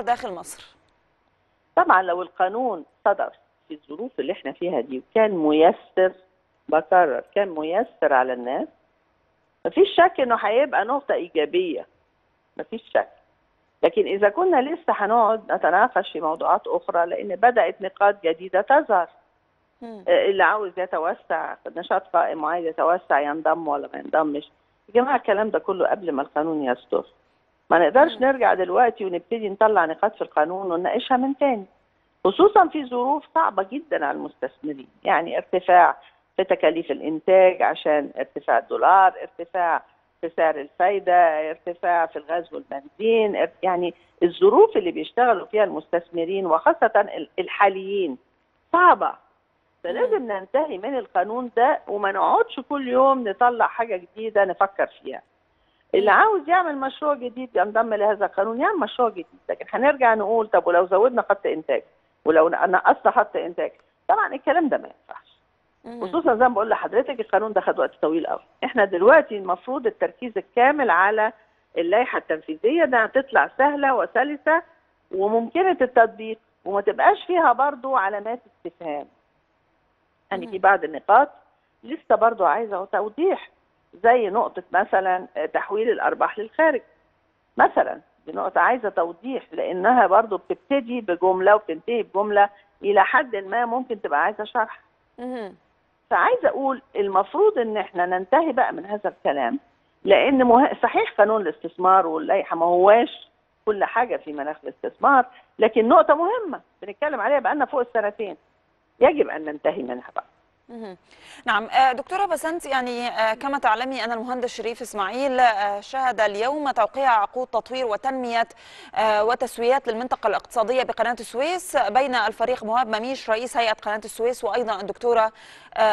داخل مصر؟ طبعا لو القانون صدر في الظروف اللي احنا فيها دي وكان ميسر، بكرر كان ميسر على الناس، مفيش شك انه هيبقى نقطة ايجابية، مفيش شك. لكن اذا كنا لسه هنقعد نتناقش في موضوعات اخرى، لان بدأت نقاط جديدة تظهر. اللي عاوز يتوسع نشاط قائم وعايز يتوسع ينضم ولا ما ينضمش. يا جماعة الكلام ده كله قبل ما القانون يصدر. ما نقدرش نرجع دلوقتي ونبتدي نطلع نقاط في القانون ونناقشها من تاني، خصوصا في ظروف صعبة جدا على المستثمرين. يعني ارتفاع في تكاليف الإنتاج عشان ارتفاع الدولار، ارتفاع في سعر الفايدة، ارتفاع في الغاز والبنزين، يعني الظروف اللي بيشتغلوا فيها المستثمرين وخاصة الحاليين صعبة. فلازم ننتهي من القانون ده وما نقعدش كل يوم نطلع حاجة جديدة نفكر فيها. اللي عاوز يعمل مشروع جديد ينضم لهذا القانون يعمل مشروع جديد، لكن هنرجع نقول طب ولو زودنا خط انتاج ولو نقصنا خط انتاج؟ طبعا الكلام ده ما ينفعش. خصوصا زي ما بقول لحضرتك القانون ده خد وقت طويل قوي. احنا دلوقتي المفروض التركيز الكامل على اللائحه التنفيذيه ده تطلع سهله وسلسه وممكنه التطبيق وما تبقاش فيها برضو علامات استفهام. يعني في بعض النقاط لسه برضو عايزه توضيح، زي نقطة مثلا تحويل الأرباح للخارج مثلا. دي نقطة عايزة توضيح لأنها برضو بتبتدي بجملة وبتنتهي بجملة إلى حد ما ممكن تبقى عايزة شرح. فعايزة أقول المفروض إن إحنا ننتهي بقى من هذا الكلام، لأن صحيح قانون الاستثمار واللائحة ما هواش كل حاجة في مناخ الاستثمار، لكن نقطة مهمة بنتكلم عليها بقالنا فوق السنتين يجب أن ننتهي منها بقى. نعم دكتورة بسنت، يعني كما تعلمي أن المهندس شريف إسماعيل شهد اليوم توقيع عقود تطوير وتنمية وتسويات للمنطقة الاقتصادية بقناة السويس بين الفريق مهاب مميش رئيس هيئة قناة السويس وأيضا الدكتورة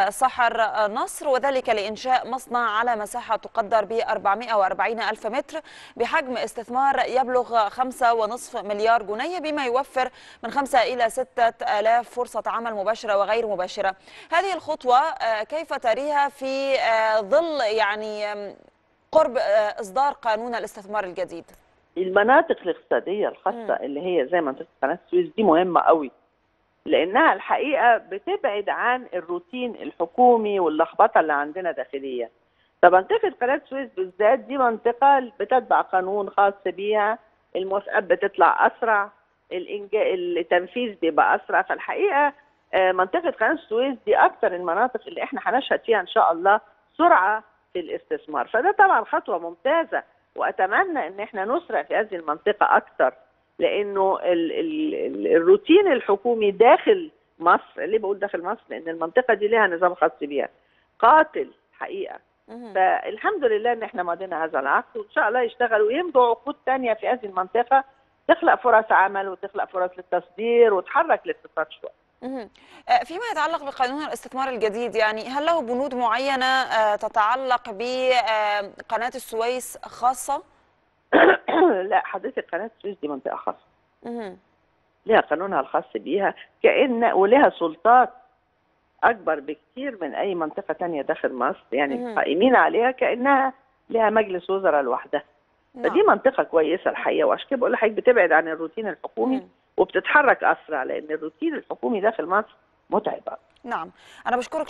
سحر نصر، وذلك لإنشاء مصنع على مساحة تقدر ب 440 ألف متر بحجم استثمار يبلغ 5.5 مليار جنيه، بما يوفر من 5 إلى 6,000 فرصة عمل مباشرة وغير مباشرة. هذه الخطوة كيف تريها في ظل يعني قرب إصدار قانون الاستثمار الجديد؟ المناطق الاقتصادية الخاصة اللي هي زي منطقة قناة السويس دي مهمة قوي، لأنها الحقيقة بتبعد عن الروتين الحكومي واللخبطة اللي عندنا داخليا. فمنطقة قناة السويس بالذات دي منطقة بتتبع قانون خاص بيها، الموافقات بتطلع أسرع، التنفيذ بيبقى أسرع. فالحقيقة منطقة قناة السويس دي أكثر المناطق اللي احنا هنشهد فيها إن شاء الله سرعة في الاستثمار. فده طبعا خطوة ممتازة، وأتمنى إن احنا نسرع في هذه المنطقة أكثر، لأنه الروتين الحكومي داخل مصر، اللي بقول داخل مصر لأن المنطقة دي لها نظام خاص بيها قاتل حقيقة. فالحمد لله إن احنا مضينا هذا العقد، وإن شاء الله يشتغلوا ويمضوا عقود ثانية في هذه المنطقة تخلق فرص عمل وتخلق فرص للتصدير وتحرك الاقتصاد شوية. فيما يتعلق بقانون الاستثمار الجديد، يعني هل له بنود معينة تتعلق بقناة السويس خاصة؟ لا حضرتك قناة السويس دي منطقة خاصة. لها قانونها الخاص بيها ولها سلطات أكبر بكثير من أي منطقة تانية داخل مصر، يعني قائمين عليها كأنها لها مجلس وزراء لوحدها. فدي منطقة كويسة الحقيقة، وعشان كده بقول لحضرتك بتبعد عن الروتين الحكومي وبتتحرك أسرع، لأن الروتين الحكومي داخل مصر متعب. نعم، أنا بشكرك.